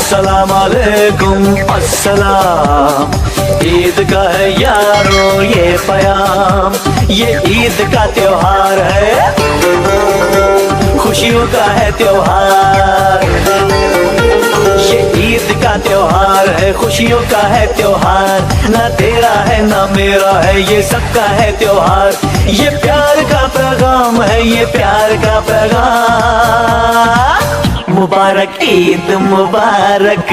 अस्सलाम वालेकुम अस्सलाम। ईद का है यारो ये प्याम, ये ईद का त्योहार है, खुशियों का है त्योहार। ये ईद का त्योहार है, खुशियों का है त्योहार। ना तेरा है ना मेरा है, ये सबका है त्योहार। ये प्यार का पैगाम है, ये प्यार का पैगाम। मुबारक ईद मुबारक।